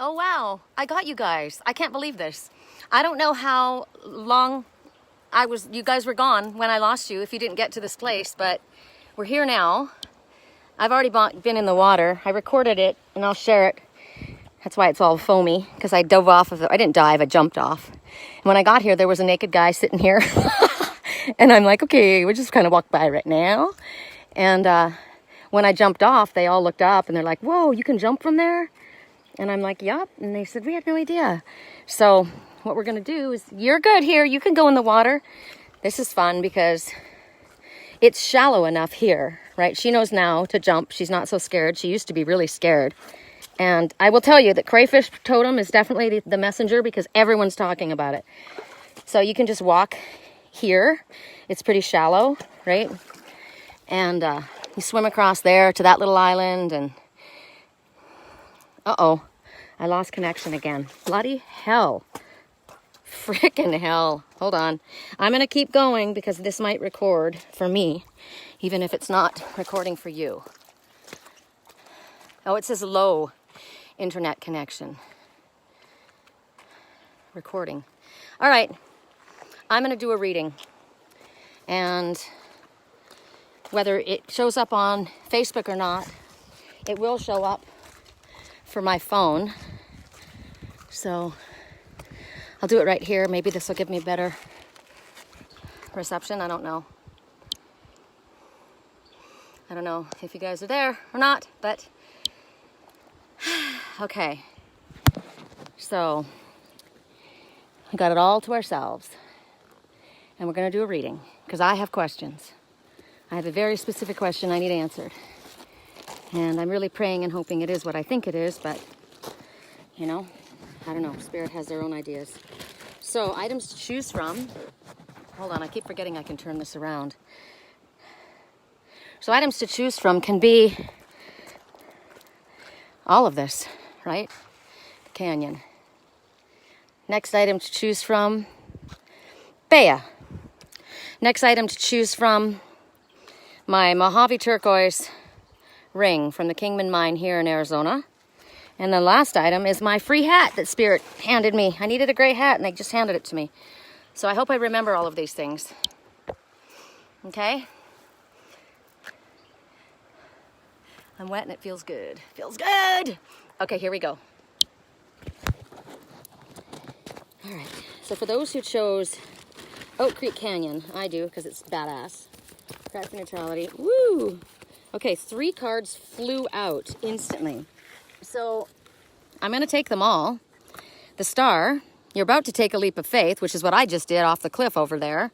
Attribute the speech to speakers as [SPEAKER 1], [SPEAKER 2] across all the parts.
[SPEAKER 1] Oh wow, I got you guys. I can't believe this. I don't know how long you guys were gone when I lost you if you didn't get to this place, but we're here now. I've already been in the water. I recorded it and I'll share it. That's why it's all foamy, because I dove off of it. I didn't dive, I jumped off. And when I got here, there was a naked guy sitting here. And I'm like, okay, we'll just kind of walk by right now. And when I jumped off, they all looked up and they're like, whoa, you can jump from there? And I'm like, yup. And they said, we had no idea. So what we're going to do is, you're good here. You can go in the water. This is fun because it's shallow enough here, right? She knows now to jump. She's not so scared. She used to be really scared. And I will tell you that crayfish totem is definitely the messenger because everyone's talking about it. So you can just walk here. It's pretty shallow, right? And you swim across there to that little island and uh-oh, I lost connection again. Bloody hell. Frickin' hell. Hold on. I'm going to keep going because this might record for me, even if it's not recording for you. Oh, it says low internet connection. Recording. All right. I'm going to do a reading. And whether it shows up on Facebook or not, it will show up for my phone. So I'll do it right here. Maybe this will give me better reception. I don't know. I don't know if you guys are there or not, but okay. So we got it all to ourselves. And we're going to do a reading because I have questions. I have a very specific question I need answered. And I'm really praying and hoping it is what I think it is, but, you know, I don't know. Spirit has their own ideas. So, items to choose from. Hold on, I keep forgetting I can turn this around. So, items to choose from can be all of this, right? The canyon. Next item to choose from, Bea. Next item to choose from, my Mojave turquoise ring from the Kingman mine here in Arizona. And the last item is my free hat that Spirit handed me. I needed a gray hat and they just handed it to me. So I hope I remember all of these things. Okay? I'm wet and it feels good. Feels good! Okay, here we go. All right. So for those who chose Oak Creek Canyon, I do because it's badass. Craft for neutrality. Woo! Okay, 3 cards flew out instantly. So I'm going to take them all. The Star, you're about to take a leap of faith, which is what I just did off the cliff over there.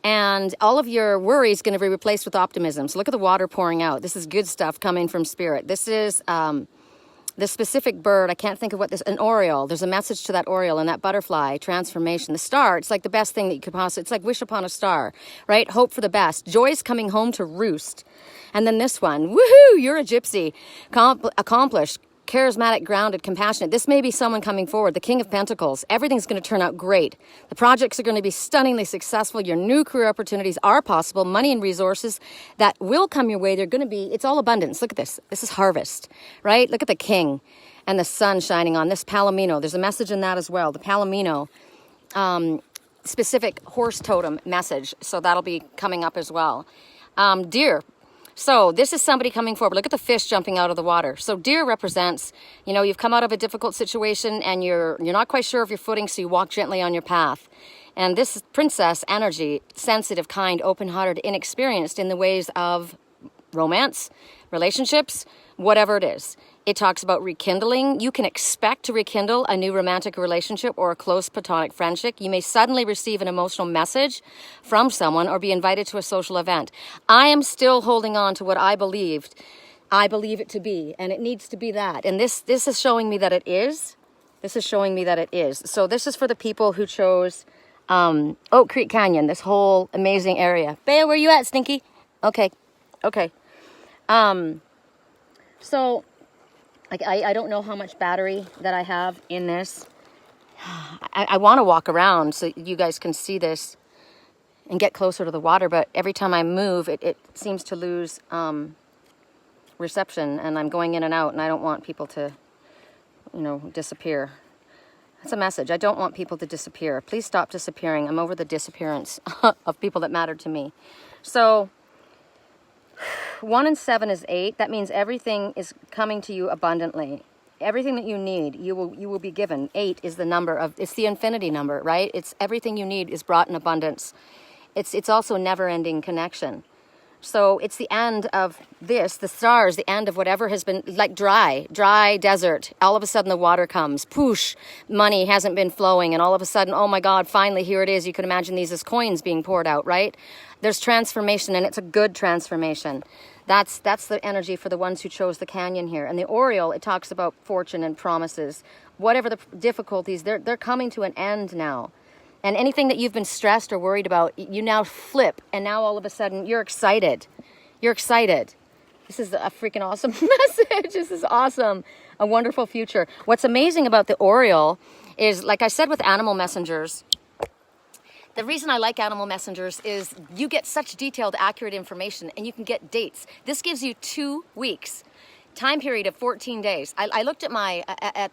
[SPEAKER 1] And all of your worries going to be replaced with optimism. So look at the water pouring out. This is good stuff coming from Spirit. This is the specific bird. I can't think of what this, an oriole. There's a message to that oriole and that butterfly, transformation. The star, it's like the best thing that you could possibly, it's like wish upon a star, right? Hope for the best. Joy's coming home to roost. And then this one, woohoo, you're a gypsy. Accomplished, charismatic, grounded, compassionate. This may be someone coming forward, the King of Pentacles. Everything's going to turn out great. The projects are going to be stunningly successful. Your new career opportunities are possible. Money and resources that will come your way. They're going to be, it's all abundance. Look at this. This is harvest, right? Look at the king and the sun shining on this palomino. There's a message in that as well. The palomino, specific horse totem message. So that'll be coming up as well. Deer. So this is somebody coming forward. Look at the fish jumping out of the water. So deer represents, you know, you've come out of a difficult situation and you're not quite sure of your footing, so you walk gently on your path. And this is princess energy, sensitive, kind, open-hearted, inexperienced in the ways of romance, relationships, whatever it is. It talks about rekindling. You can expect to rekindle a new romantic relationship or a close platonic friendship. You may suddenly receive an emotional message from someone or be invited to a social event. I am still holding on to what I believed. I believe it to be, and it needs to be that. And this is showing me that it is. This is showing me that it is. So this is for the people who chose Oak Creek Canyon, this whole amazing area. Bea, where you at, Stinky? Okay. Okay. So I don't know how much battery that I have in this. I want to walk around so you guys can see this and get closer to the water, but every time I move, it seems to lose reception, and I'm going in and out, and I don't want people to you know, disappear. That's a message. I don't want people to disappear. Please stop disappearing. I'm over the disappearance of people that matter to me. So 1 and 7 is 8. That means everything is coming to you abundantly. Everything that you need, you will be given. 8 is the number of, it's the infinity number, right? It's everything you need is brought in abundance. It's also never-ending connection. So it's the end of this, the stars, the end of whatever has been like dry desert. All of a sudden the water comes, poosh, money hasn't been flowing. And all of a sudden, oh my God, finally here it is. You can imagine these as coins being poured out, right? There's transformation, and it's a good transformation. That's the energy for the ones who chose the canyon here. And the Oriole, it talks about fortune and promises. Whatever the difficulties, they're coming to an end now. And anything that you've been stressed or worried about, you now flip. And now all of a sudden, you're excited. You're excited. This is a freaking awesome message. This is awesome. A wonderful future. What's amazing about the Oriole is, like I said with animal messengers, the reason I like animal messengers is you get such detailed, accurate information, and you can get dates. This gives you 2 weeks, time period of 14 days. I looked at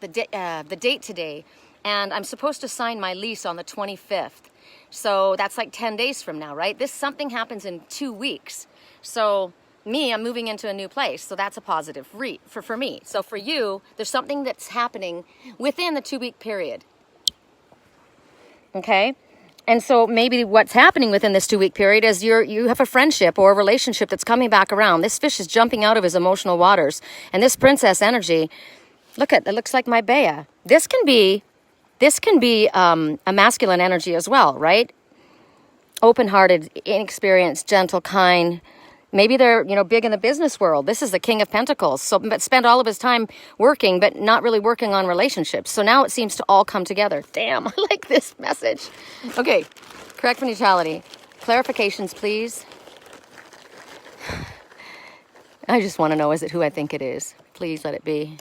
[SPEAKER 1] the date today, and I'm supposed to sign my lease on the 25th. So that's like 10 days from now, right? Something happens in 2 weeks. So I'm moving into a new place. So that's a positive for me. So for you, there's something that's happening within the 2-week period. Okay? And so maybe what's happening within this 2-week period is you have a friendship or a relationship that's coming back around. This fish is jumping out of his emotional waters. And this princess energy, it looks like my Bea. This can be a masculine energy as well, right? Open-hearted, inexperienced, gentle, kind. Maybe they're, big in the business world. This is the King of Pentacles. But spent all of his time working, but not really working on relationships. So now it seems to all come together. Damn, I like this message. Okay, correct for neutrality. Clarifications, please. I just want to know, is it who I think it is? Please let it be.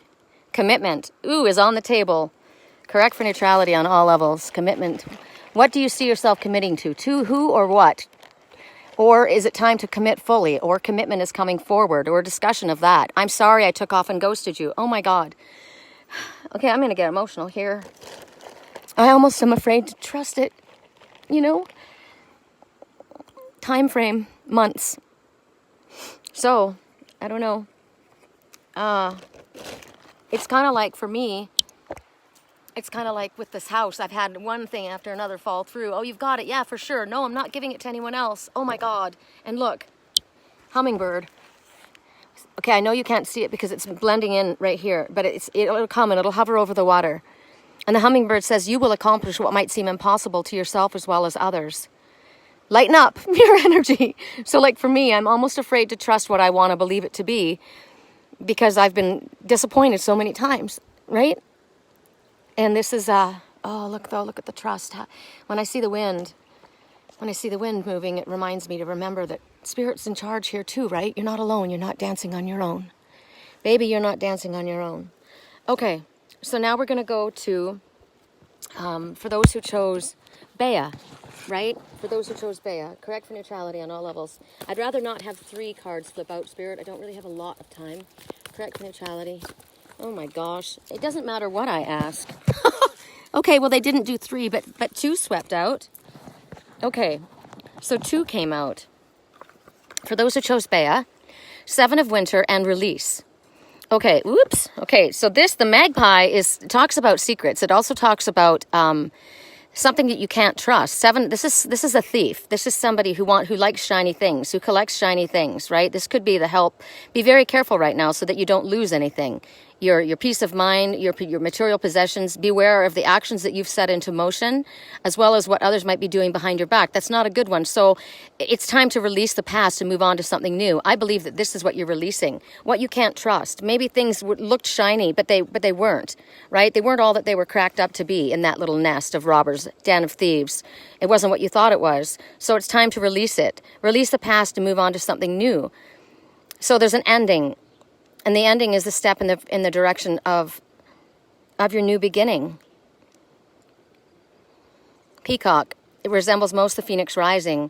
[SPEAKER 1] Commitment. Ooh, is on the table. Correct for neutrality on all levels. Commitment. What do you see yourself committing to? To who or what? Or is it time to commit fully? Or commitment is coming forward? Or a discussion of that? I'm sorry I took off and ghosted you. Oh my God. Okay, I'm going to get emotional here. I almost am afraid to trust it. Time frame, months. So, I don't know. It's kind of like, for me, it's kind of like with this house. I've had one thing after another fall through. Oh, you've got it. Yeah, for sure. No, I'm not giving it to anyone else. Oh my God. And look, hummingbird. Okay, I know you can't see it because it's blending in right here, but it'll come and it'll hover over the water. And the hummingbird says, you will accomplish what might seem impossible to yourself as well as others. Lighten up, mirror energy. So like for me, I'm almost afraid to trust what I want to believe it to be because I've been disappointed so many times, right? And this is, oh, look at the trust. When I see the wind moving, it reminds me to remember that Spirit's in charge here too, right? You're not alone. You're not dancing on your own. Baby, you're not dancing on your own. Okay, so now we're going to go to, for those who chose Bea, right? For those who chose Bea, correct for neutrality on all levels. I'd rather not have 3 cards flip out, Spirit. I don't really have a lot of time. Correct for neutrality. Oh my gosh. It doesn't matter what I ask. Okay, well they didn't do 3, but 2 swept out. Okay, so 2 came out. For those who chose Bea, 7 of Winter and Release. Okay, whoops. Okay, so the magpie talks about secrets. It also talks about something that you can't trust. 7, this is a thief. This is somebody who likes shiny things, who collects shiny things, right? This could be the help. Be very careful right now so that you don't lose anything. Your peace of mind, your material possessions. Beware of the actions that you've set into motion, as well as what others might be doing behind your back. That's not a good one. So it's time to release the past and move on to something new. I believe that this is what you're releasing. What you can't trust. Maybe things looked shiny, but they weren't, right? They weren't all that they were cracked up to be in that little nest of robbers, den of thieves. It wasn't what you thought it was. So it's time to release it. Release the past and move on to something new. So there's an ending. And the ending is the step in the direction of your new beginning. Peacock. It resembles most the phoenix rising.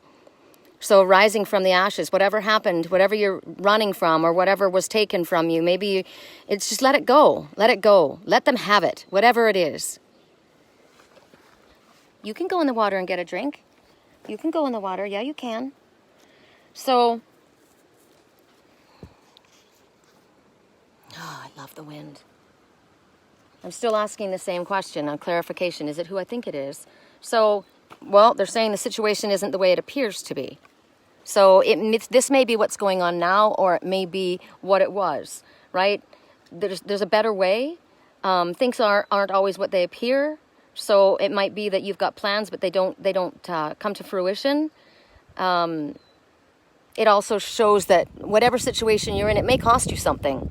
[SPEAKER 1] So rising from the ashes, whatever happened, whatever you're running from or whatever was taken from you, maybe it's just let it go. Let it go. Let them have it, whatever it is. You can go in the water and get a drink. You can go in the water. Yeah, you can. So, oh, I love the wind. I'm still asking the same question on clarification. Is it who I think it is? So, well, they're saying the situation isn't the way it appears to be. So this may be what's going on now, or it may be what it was, right? There's a better way. Things aren't always what they appear. So it might be that you've got plans, but they don't come to fruition. It also shows that whatever situation you're in, it may cost you something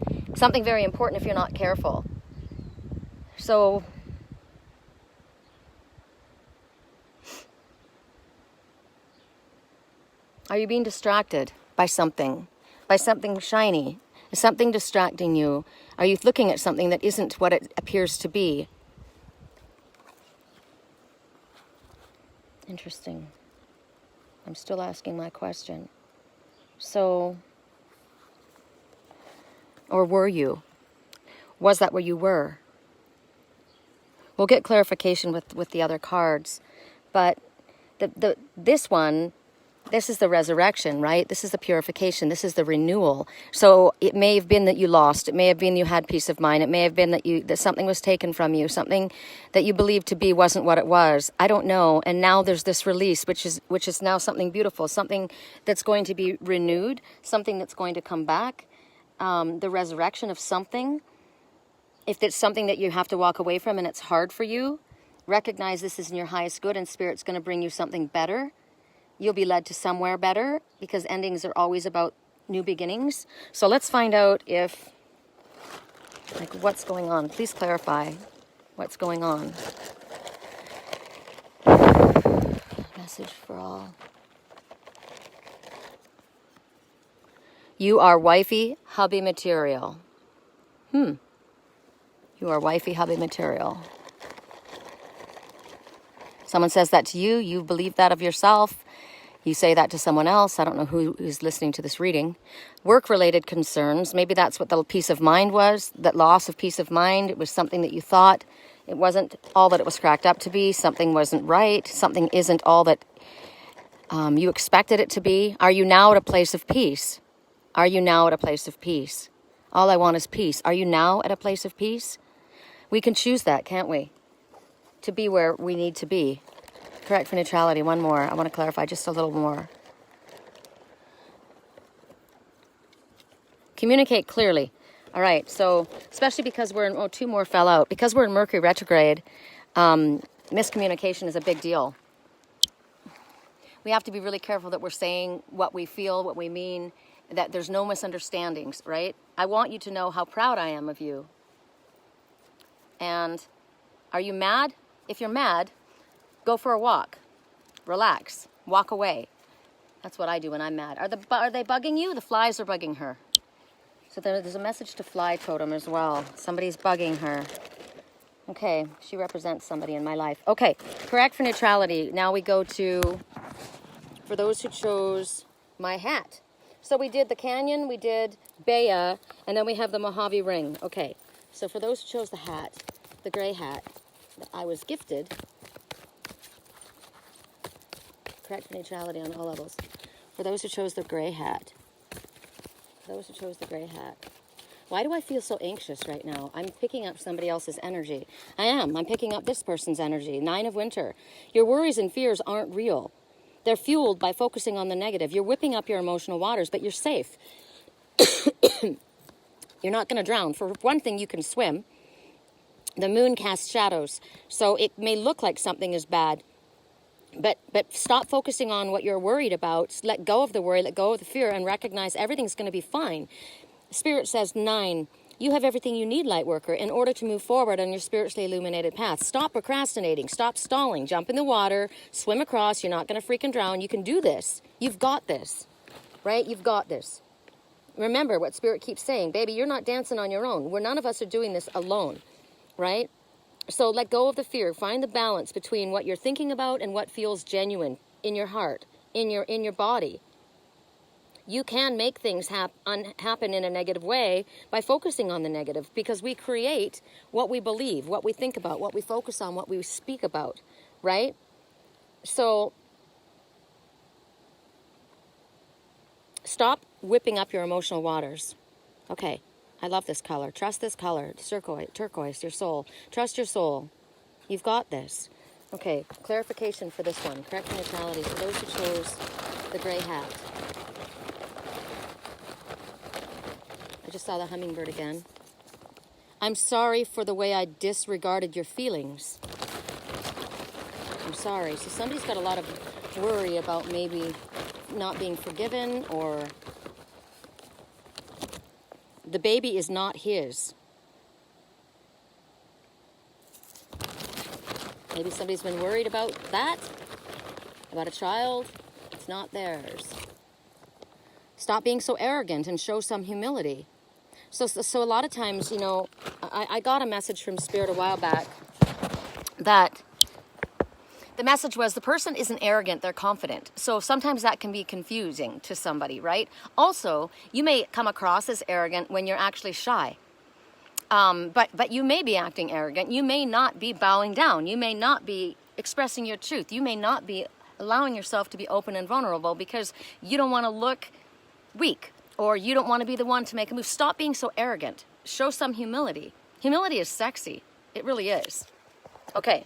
[SPEAKER 1] very important if you're not careful. So are you being distracted by something shiny? Is something distracting you? Are you looking at something that isn't what it appears to be? Interesting. I'm still asking my question. So, or were you? Was that where you were? We'll get clarification with the other cards, but this is the resurrection, right? This is the purification. This is the renewal. So it may have been that you lost. It may have been you had peace of mind. It may have been that something was taken from you, something that you believed to be wasn't what it was. I don't know. And now there's this release, which is now something beautiful, something that's going to be renewed, something that's going to come back, the resurrection of something. If it's something that you have to walk away from and it's hard for you, recognize this is in your highest good and Spirit's going to bring you something better. You'll be led to somewhere better because endings are always about new beginnings. So let's find out what's going on. Please clarify what's going on. Message for all. You are wifey, hubby material. You are wifey, hubby material. Someone says that to you, you believe that of yourself. You say that to someone else. I don't know who is listening to this reading. Work-related concerns. Maybe that's what the peace of mind was, that loss of peace of mind. It was something that you thought. It wasn't all that it was cracked up to be. Something wasn't right. Something isn't all that you expected it to be. Are you now at a place of peace? Are you now at a place of peace? All I want is peace. Are you now at a place of peace? We can choose that, can't we? To be where we need to be. Correct for neutrality. One more. I want to clarify just a little more. Communicate clearly. All right. So, especially because we're in, two more fell out. Because we're in Mercury retrograde, miscommunication is a big deal. We have to be really careful that we're saying what we feel, what we mean, that there's no misunderstandings, right? I want you to know how proud I am of you. And are you mad? If you're mad, go for a walk. Relax. Walk away. That's what I do when I'm mad. Are they bugging you? The flies are bugging her. So there's a message to fly totem as well. Somebody's bugging her. Okay, she represents somebody in my life. Okay, correct for neutrality. Now we go to, for those who chose my hat. So we did the canyon, we did Bea, and then we have the Mojave ring. Okay, so for those who chose the hat, the gray hat that I was gifted, correct for neutrality on all levels. For those who chose the gray hat, why do I feel so anxious right now? I'm picking up somebody else's energy. I'm picking up this person's energy. 9 of Winter. Your worries and fears aren't real. They're fueled by focusing on the negative. You're whipping up your emotional waters, but you're safe. You're not going to drown. For one thing, you can swim. The moon casts shadows, so it may look like something is bad. But stop focusing on what you're worried about. Let go of the worry, let go of the fear, and recognize everything's going to be fine. Spirit says 9, you have everything you need, light worker, in order to move forward on your spiritually illuminated path. Stop procrastinating. Stop stalling. Jump in the water. Swim across. You're not going to freaking drown. You can do this. You've got this, right? You've got this. Remember what Spirit keeps saying. Baby, you're not dancing on your own. None of us are doing this alone, right? So let go of the fear. Find the balance between what you're thinking about and what feels genuine in your heart. in your body. You can make things happen in a negative way by focusing on the negative, because we create what we believe, what we think about, what we focus on, what we speak about, right? So stop whipping up your emotional waters. Okay, I love this color. Trust this color. Turquoise, your soul. Trust your soul. You've got this. Okay, clarification for this one. Correct neutrality for those who chose the gray hat. I just saw the hummingbird again. I'm sorry for the way I disregarded your feelings. I'm sorry. So somebody's got a lot of worry about maybe not being forgiven, or the baby is not his. Maybe somebody's been worried about that, about a child. It's not theirs. Stop being so arrogant and show some humility. So a lot of times, you know, I got a message from Spirit a while back that the message was the person isn't arrogant, they're confident. So sometimes that can be confusing to somebody, right? Also, you may come across as arrogant when you're actually shy. But you may be acting arrogant. You may not be bowing down. You may not be expressing your truth. You may not be allowing yourself to be open and vulnerable because you don't want to look weak, or you don't want to be the one to make a move. Stop being so arrogant. Show some humility. Humility is sexy. It really is. Okay.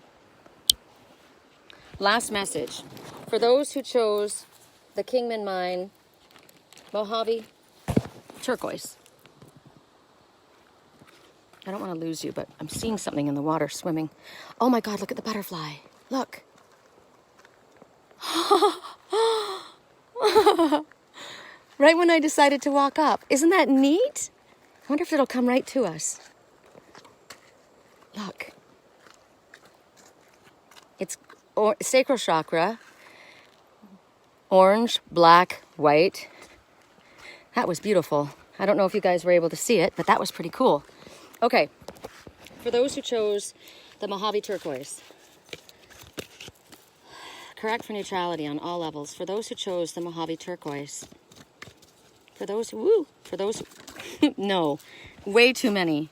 [SPEAKER 1] Last message. For those who chose the Kingman Mine, Mojave, turquoise. I don't want to lose you, but I'm seeing something in the water swimming. Oh my God, look at the butterfly. Look. Right when I decided to walk up. Isn't that neat? I wonder if it'll come right to us. Look. It's sacral chakra. Orange, black, white. That was beautiful. I don't know if you guys were able to see it, but that was pretty cool. Okay. For those who chose the Mojave turquoise. Correct for neutrality on all levels. For those who chose the Mojave turquoise. For those who, no, way too many.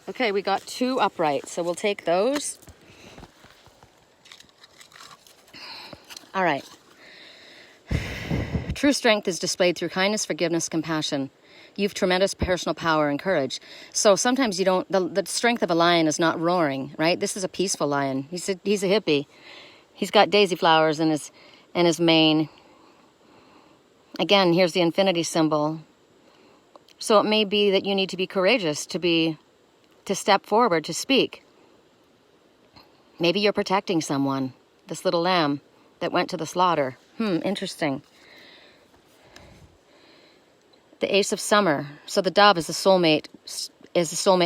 [SPEAKER 1] Okay, we got 2 upright, so we'll take those. All right. True strength is displayed through kindness, forgiveness, compassion. You've tremendous personal power and courage. So sometimes you don't, the strength of a lion is not roaring, right? This is a peaceful lion. He's a hippie. He's got daisy flowers in his mane. Again, here's the infinity symbol. So it may be that you need to be courageous, to step forward, to speak. Maybe you're protecting someone, this little lamb that went to the slaughter. Interesting. The Ace of Summer. So the dove is a soulmate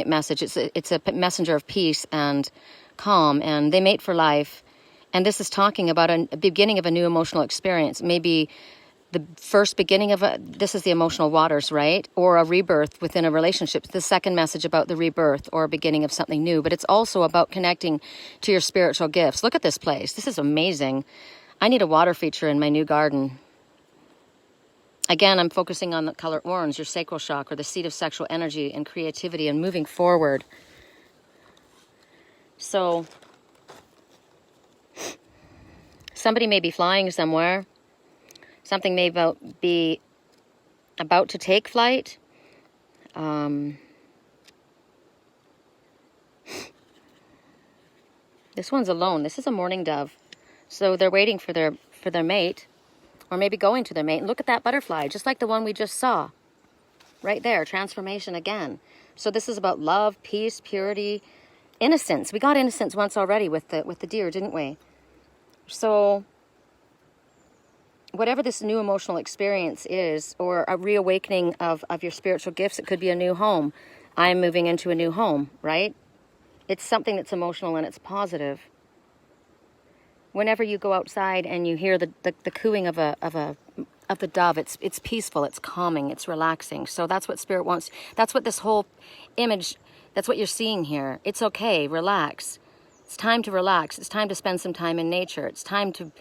[SPEAKER 1] message. It's a messenger of peace and calm, and they mate for life. And this is talking about a beginning of a new emotional experience. Maybe the first beginning of this is the emotional waters, right? Or a rebirth within a relationship. The second message about the rebirth or beginning of something new. But it's also about connecting to your spiritual gifts. Look at this place. This is amazing. I need a water feature in my new garden. Again, I'm focusing on the color orange, your sacral chakra, the seat of sexual energy and creativity and moving forward. So, somebody may be flying somewhere. Something may be about to take flight. This one's alone. This is a mourning dove. So they're waiting for their mate, or maybe going to their mate. And look at that butterfly, just like the one we just saw. Right there, transformation again. So this is about love, peace, purity, innocence. We got innocence once already with the deer, didn't we? So whatever this new emotional experience is, or a reawakening of your spiritual gifts, it could be a new home. I'm moving into a new home, right? It's something that's emotional and it's positive. Whenever you go outside and you hear the cooing of the dove, it's peaceful, it's calming, it's relaxing. So that's what Spirit wants. That's what this whole image, that's what you're seeing here. It's okay, relax. It's time to relax. It's time to spend some time in nature. It's time to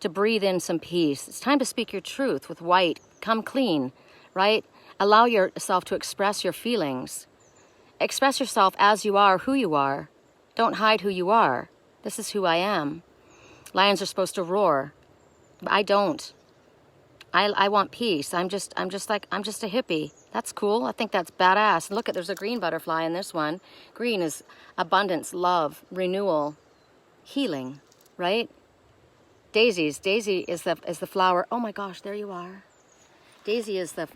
[SPEAKER 1] breathe in some peace. It's time to speak your truth with white. Come clean, right? Allow yourself to express your feelings. Express yourself as you are, who you are. Don't hide who you are. This is who I am. Lions are supposed to roar. I don't. I want peace. I'm just a hippie. That's cool. I think that's badass. Look, there's a green butterfly in this one. Green is abundance, love, renewal, healing, right? Daisies. Daisy is the flower. Oh my gosh, there you are. Daisy is the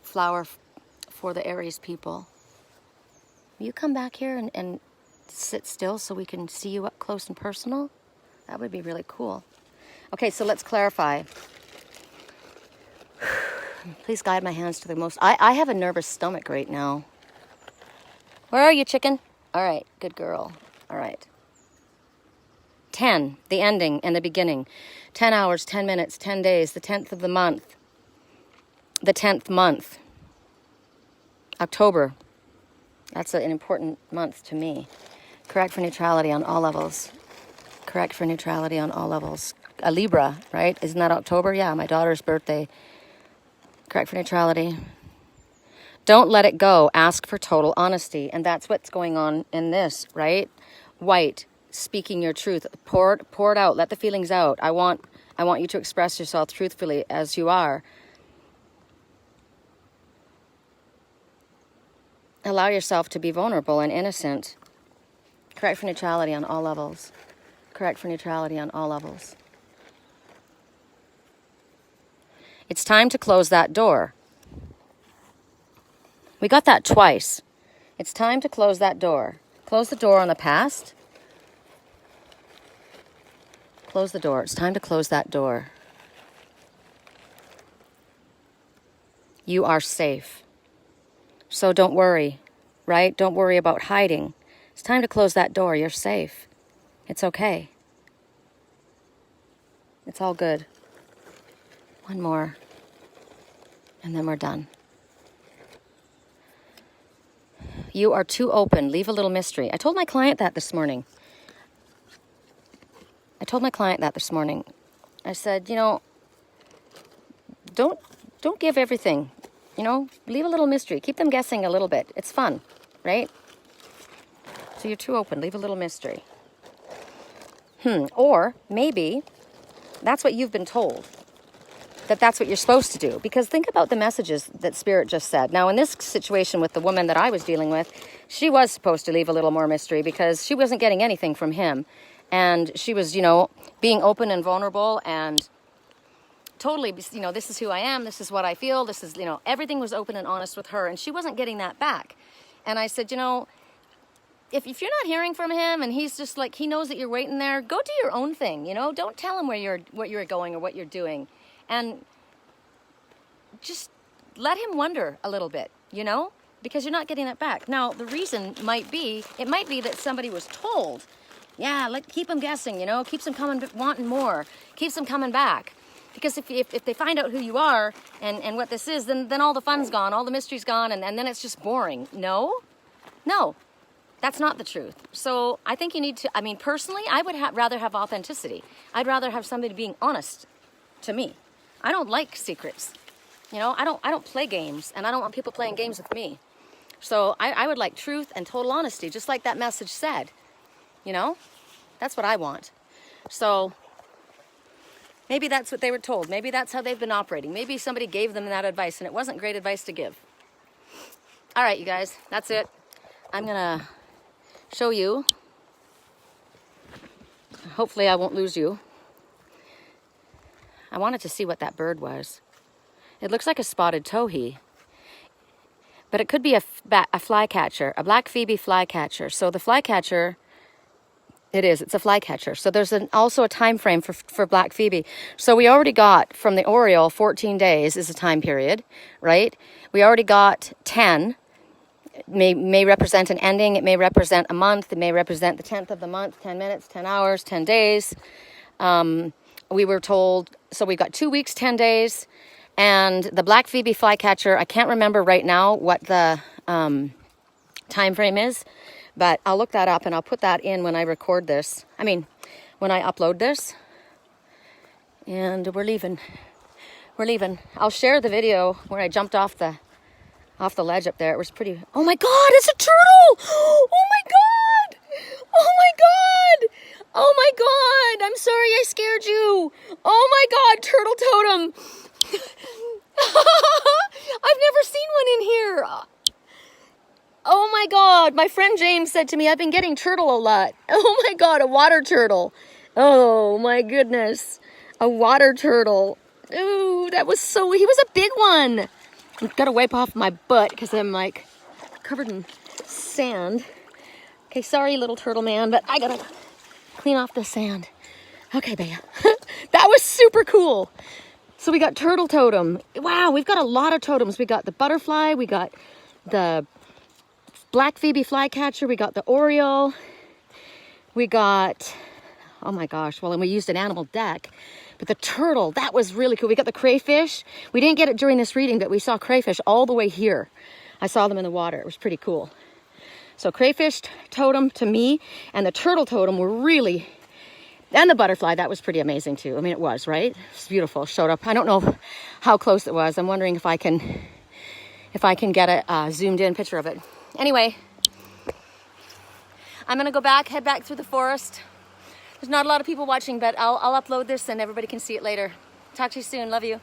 [SPEAKER 1] flower for the Aries people. Will you come back here and sit still so we can see you up close and personal? That would be really cool. Okay, so let's clarify. Please guide my hands to the most. I have a nervous stomach right now. Where are you, chicken? All right, good girl. All right. 10, the ending and the beginning. 10 hours, 10 minutes, 10 days, the 10th of the month. The 10th month. October. That's an important month to me. Correct for neutrality on all levels. Correct for neutrality on all levels. A Libra, right? Isn't that October? Yeah, my daughter's birthday. Correct for neutrality. Don't let it go. Ask for total honesty. And that's what's going on in this, right? White, speaking your truth. Pour it out. Let the feelings out. I want you to express yourself truthfully as you are. Allow yourself to be vulnerable and innocent. Correct for neutrality on all levels. Correct for neutrality on all levels. It's time to close that door. We got that twice. It's time to close that door. Close the door on the past. Close the door. It's time to close that door. You are safe. So don't worry, right? Don't worry about hiding. It's time to close that door. You're safe. It's okay. It's all good. One more. And then we're done. You are too open. Leave a little mystery. I told my client that this morning. I said, don't give everything. Leave a little mystery. Keep them guessing a little bit. It's fun, right? So you're too open. Leave a little mystery. Or maybe that's what you've been told. That's what you're supposed to do. Because think about the messages that Spirit just said. Now, in this situation with the woman that I was dealing with, she was supposed to leave a little more mystery because she wasn't getting anything from him. And she was, being open and vulnerable and totally, this is who I am. This is what I feel. This is, everything was open and honest with her. And she wasn't getting that back. And I said, if you're not hearing from him and he's just like, he knows that you're waiting there, go do your own thing, Don't tell him what you're going or what you're doing. And just let him wonder a little bit, because you're not getting that back. Now, the reason might be that somebody was told, keep them guessing, keeps them coming, wanting more, keeps them coming back. Because if they find out who you are and what this is, then all the fun's gone, all the mystery's gone, and then it's just boring. No, that's not the truth. So I think you need to, personally, I would rather have authenticity. I'd rather have somebody being honest to me. I don't like secrets. I don't play games, and I don't want people playing games with me. So I would like truth and total honesty, just like that message said. That's what I want. So maybe that's what they were told. Maybe that's how they've been operating. Maybe somebody gave them that advice, and it wasn't great advice to give. All right, you guys, that's it. I'm going to show you. Hopefully I won't lose you. I wanted to see what that bird was. It looks like a spotted towhee. But it could be a flycatcher, a black phoebe flycatcher. So the flycatcher, it's a flycatcher. So there's also a time frame for black phoebe. So we already got from the Oriole 14 days is a time period, right? We already got 10. May represent an ending. It may represent a month. It may represent the 10th of the month, 10 minutes, 10 hours, 10 days. We were told, so we got 2 weeks, 10 days. And the black phoebe flycatcher, I can't remember right now what the time frame is, but I'll look that up and I'll put that in when I record this. I mean, when I upload this. And we're leaving. We're leaving. I'll share the video where I jumped off the ledge up there. It was pretty. Oh my God, it's a turtle! Oh my God! Oh my God! Oh my God! I'm sorry I scared you. Oh my God, turtle totem! I've never seen one in here. Oh my God, my friend James said to me, I've been getting turtle a lot. Oh my God, a water turtle. Oh my goodness, a water turtle. Ooh, that was so, he was a big one. I've got to wipe off my butt because I'm like covered in sand. Okay, sorry little turtle man, but I gotta clean off the sand. Okay, Bea. That was super cool. So we got turtle totem. Wow, we've got a lot of totems. We got the butterfly, we got the black Phoebe flycatcher, we got the oriole, we got, oh my gosh, well, and we used an animal deck. But the turtle, that was really cool. We got the crayfish. We didn't get it during this reading, but we saw crayfish all the way here. I saw them in the water. It was pretty cool. So crayfish totem to me and the turtle totem were really, and the butterfly, that was pretty amazing too. I mean, it was, right? It's beautiful. Showed up. I don't know how close it was. I'm wondering if I can get a zoomed in picture of it. Anyway, I'm gonna go back, head back through the forest. There's not a lot of people watching, but I'll upload this and everybody can see it later. Talk to you soon. Love you.